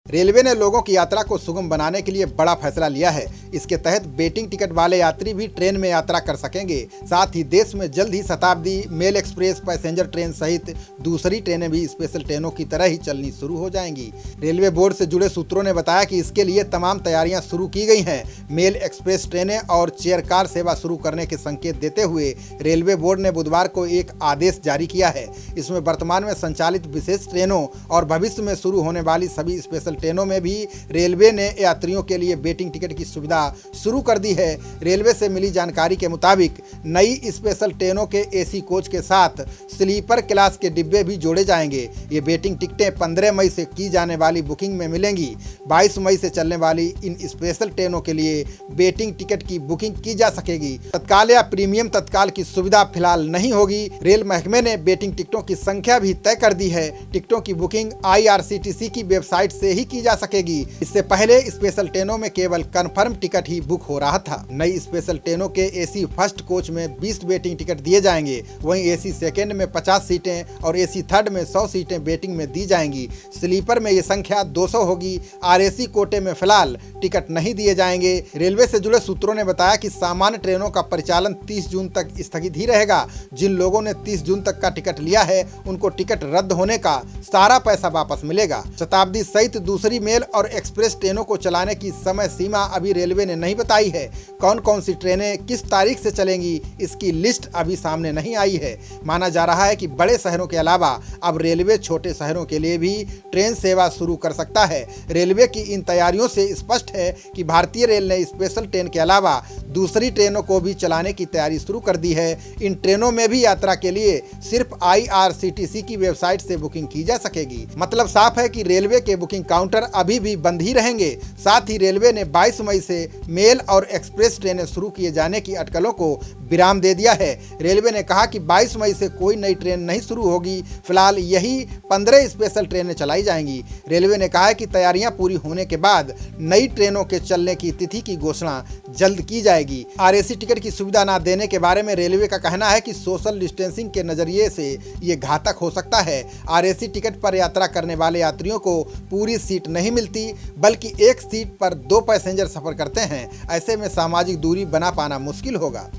Railway ने लोगों की यात्रा को सुगम बनाने के लिए बड़ा फैसला लिया है। इसके तहत वेटिंग टिकट वाले यात्री भी ट्रेन में यात्रा कर सकेंगे। साथ ही देश में जल्द ही शताब्दी, मेल एक्सप्रेस, पैसेंजर ट्रेन सहित दूसरी ट्रेनें भी स्पेशल ट्रेनों की तरह ही चलनी शुरू हो जाएंगी। रेलवे बोर्ड से जुड़े सूत्रों ने बताया कि इसके लिए तमाम तैयारियां शुरू की गई हैं। मेल एक्सप्रेस ट्रेनें और चेयर कार सेवा शुरू करने के संकेत देते हुए रेलवे बोर्ड ने बुधवार को एक आदेश जारी किया है। इसमें वर्तमान में संचालित विशेष ट्रेनों और भविष्य में शुरू होने वाली सभी स्पेशल ट्रेनों में भी रेलवे ने यात्रियों के लिए वेटिंग टिकट की सुविधा शुरू कर दी है। रेलवे से मिली जानकारी के मुताबिक नई स्पेशल ट्रेनों के एसी कोच के साथ स्लीपर क्लास के डिब्बे भी जोड़े जाएंगे। ये वेटिंग टिकटें 15 मई से की जाने वाली बुकिंग में मिलेंगी। 22 मई से चलने वाली इन स्पेशल ट्रेनों के लिए वेटिंग टिकट की बुकिंग की जा सकेगी। तत्काल या प्रीमियम तत्काल की सुविधा फिलहाल नहीं होगी। रेल महकमे ने वेटिंग टिकटों की संख्या भी तय कर दी है। टिकटों की बुकिंग IRCTC की वेबसाइट से ही की जा सकेगी। इससे पहले स्पेशल ट्रेनों में केवल कंफर्म टिकट ही बुक हो रहा था। नई स्पेशल ट्रेनों के एसी फर्स्ट कोच में 20 वेटिंग टिकट दिए जाएंगे। वहीं एसी सेकेंड में 50 सीटें और एसी थर्ड में 100 सीटें वेटिंग में दी जाएंगी। स्लीपर में ये संख्या 200 होगी। RAC कोटे में फिलहाल टिकट नहीं दिए जाएंगे। रेलवे से जुड़े सूत्रों ने बताया कि सामान्य ट्रेनों का परिचालन 30 जून तक स्थगित ही रहेगा। जिन लोगों ने 30 जून तक का टिकट लिया है उनको टिकट रद्द होने का सारा पैसा वापस मिलेगा। शताब्दी सहित दूसरी मेल और एक्सप्रेस ट्रेनों को चलाने की समय सीमा अभी रेलवे ने नहीं बताई है। कौन कौन सी ट्रेनें किस तारीख से चलेंगी इसकी लिस्ट अभी सामने नहीं आई है। माना जा रहा है कि बड़े शहरों के अलावा अब रेलवे छोटे शहरों के लिए भी ट्रेन सेवा शुरू कर सकता है। रेलवे की इन तैयारियों से स्पष्ट है कि भारतीय रेल ने स्पेशल ट्रेन के अलावा दूसरी ट्रेनों को भी चलाने की तैयारी शुरू कर दी है। इन ट्रेनों में भी यात्रा के लिए सिर्फ IRCTC की वेबसाइट से बुकिंग की जा सकेगी। मतलब साफ है कि रेलवे के बुकिंग काउंटर अभी भी बंद ही रहेंगे। साथ ही रेलवे ने 22 मई से मेल और एक्सप्रेस ट्रेनें शुरू किए जाने की अटकलों को विराम दे दिया है। रेलवे ने कहा कि 22 मई से कोई नई ट्रेन नहीं शुरू होगी। फिलहाल यही 15 स्पेशल ट्रेनें चलाई जाएंगी। रेलवे ने कहा है कि तैयारियां पूरी होने के बाद नई ट्रेनों के चलने की तिथि की घोषणा जल्द की जाएगी। RAC टिकट की सुविधा न देने के बारे में रेलवे का कहना है कि सोशल डिस्टेंसिंग के नजरिए से ये घातक हो सकता है। RAC टिकट पर यात्रा करने वाले यात्रियों को पूरी सीट नहीं मिलती, बल्कि एक सीट पर 2 पैसेंजर सफर करते हैं। ऐसे में सामाजिक दूरी बना पाना मुश्किल होगा।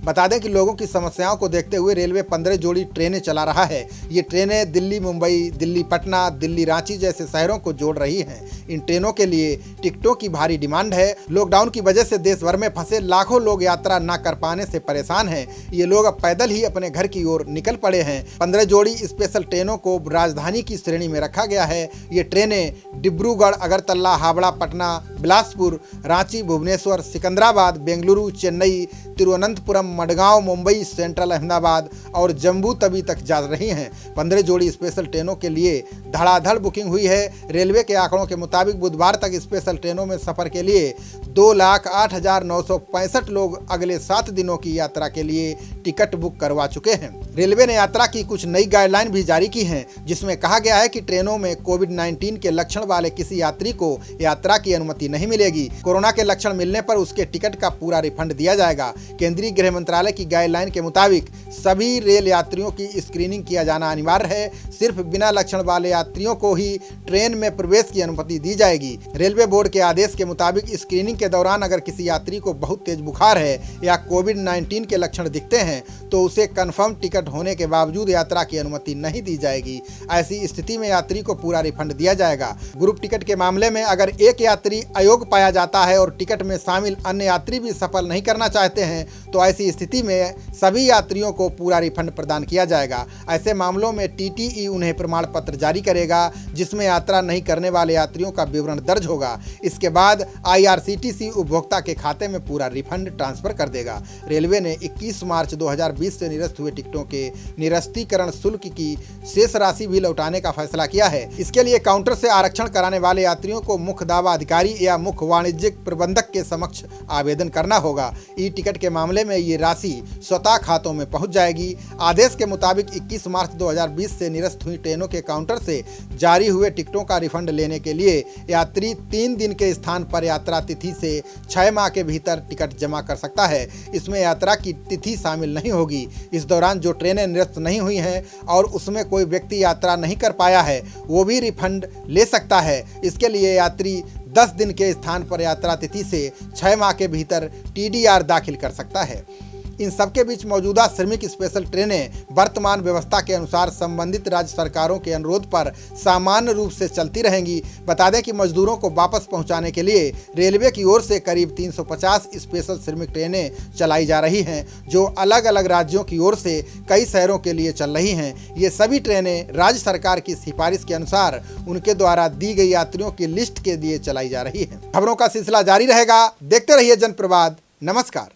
बता दें कि लोगों की समस्याओं को देखते हुए रेलवे 15 जोड़ी ट्रेनें चला रहा है। ये ट्रेनें दिल्ली मुंबई, दिल्ली पटना, दिल्ली रांची जैसे शहरों को जोड़ रही हैं। इन ट्रेनों के लिए टिकटों की भारी डिमांड है। लॉकडाउन की वजह से देश भर में फंसे लाखों लोग यात्रा न कर पाने से परेशान हैं। ये लोग अब पैदल ही अपने घर की ओर निकल पड़े हैं। 15 जोड़ी स्पेशल ट्रेनों को राजधानी की श्रेणी में रखा गया है। ये ट्रेनें डिब्रूगढ़, अगरतला, हावड़ा, पटना, बिलासपुर, रांची, भुवनेश्वर, सिकंदराबाद, बेंगलुरु, चेन्नई, तिरुवनंतपुरम, मडगांव, मुंबई, सेंट्रल अहमदाबाद और जम्मू तवी तक जा रही हैं। 15 जोड़ी स्पेशल ट्रेनों के लिए धड़ाधड़ बुकिंग हुई है। रेलवे के आंकड़ों के मुताबिक बुधवार तक स्पेशल ट्रेनों में सफर के लिए 2,08,965 लोग अगले 7 दिनों की यात्रा के लिए टिकट बुक करवा चुके हैं। रेलवे ने यात्रा की कुछ नई गाइडलाइन भी जारी की हैं, जिसमें कहा गया है कि ट्रेनों में कोविड-19 के लक्षण वाले किसी यात्री को यात्रा की अनुमति नहीं मिलेगी। कोरोना के लक्षण मिलने पर उसके टिकट का पूरा रिफंड दिया जाएगा। केंद्रीय गृह मंत्रालय की गाइडलाइन के मुताबिक सभी रेल यात्रियों की स्क्रीनिंग किया जाना अनिवार्य है। सिर्फ बिना लक्षण वाले यात्रियों को ही ट्रेन में प्रवेश की अनुमति दी जाएगी। रेलवे बोर्ड के आदेश के मुताबिक स्क्रीनिंग के दौरान अगर किसी यात्री को बहुत तेज बुखार है या कोविड-19 के लक्षण दिखते हैं तो उसे कंफर्म टिकट होने के बावजूद यात्रा की अनुमति नहीं दी जाएगी। ऐसी स्थिति में यात्री को पूरा रिफंड दिया जाएगा। ग्रुप टिकट के मामले में अगर एक यात्री अयोग्य पाया जाता है और टिकट में शामिल अन्य यात्री भी सफर नहीं करना चाहते हैं तो ऐसी स्थिति में सभी यात्रियों को पूरा रिफंड प्रदान किया जाएगा। ऐसे मामलों में TTE उन्हें प्रमाण पत्र जारी करेगा जिसमें यात्रा नहीं करने वाले यात्रियों का विवरण दर्ज होगा। इसके बाद IRCTC उपभोक्ता के खाते में पूरा रिफंड ट्रांसफर कर देगा। रेलवे ने 21 मार्च 2020 से निरस्त हुए टिकटों के निरस्तीकरण शुल्क की शेष राशि भी लौटाने का फैसला किया है। इसके लिए काउंटर से आरक्षण कराने वाले यात्रियों को मुख्य दावा अधिकारी या मुख्य वाणिज्यिक प्रबंधक के समक्ष आवेदन करना होगा। ई टिकट के मामले में ये राशि स्वतः खातों में पहुंच जाएगी। आदेश के मुताबिक 21 मार्च 2020 से निरस्त हुई ट्रेनों के काउंटर से जारी हुए टिकटों का रिफंड लेने के लिए यात्री 3 दिन के स्थान पर यात्रा तिथि से 6 माह के भीतर टिकट जमा कर सकता है। इसमें यात्रा की तिथि शामिल नहीं होगी। इस दौरान जो ट्रेनें निरस्त नहीं हुई हैं और उसमें कोई व्यक्ति यात्रा नहीं कर पाया है, वो भी रिफंड ले सकता है। इसके लिए यात्री 10 दिन के स्थान पर यात्रा तिथि से 6 माह के भीतर TDR दाखिल कर सकता है। इन सबके बीच मौजूदा श्रमिक स्पेशल ट्रेनें वर्तमान व्यवस्था के अनुसार संबंधित राज्य सरकारों के अनुरोध पर सामान्य रूप से चलती रहेंगी। बता दें कि मजदूरों को वापस पहुंचाने के लिए रेलवे की ओर से करीब 350 स्पेशल श्रमिक ट्रेनें चलाई जा रही हैं, जो अलग अलग राज्यों की ओर से कई शहरों के लिए चल रही हैं। ये सभी ट्रेनें राज्य सरकार की सिफारिश के अनुसार उनके द्वारा दी गई यात्रियों की लिस्ट के लिए चलाई जा रही हैं। खबरों का सिलसिला जारी रहेगा। देखते रहिए जनप्रवाद। नमस्कार।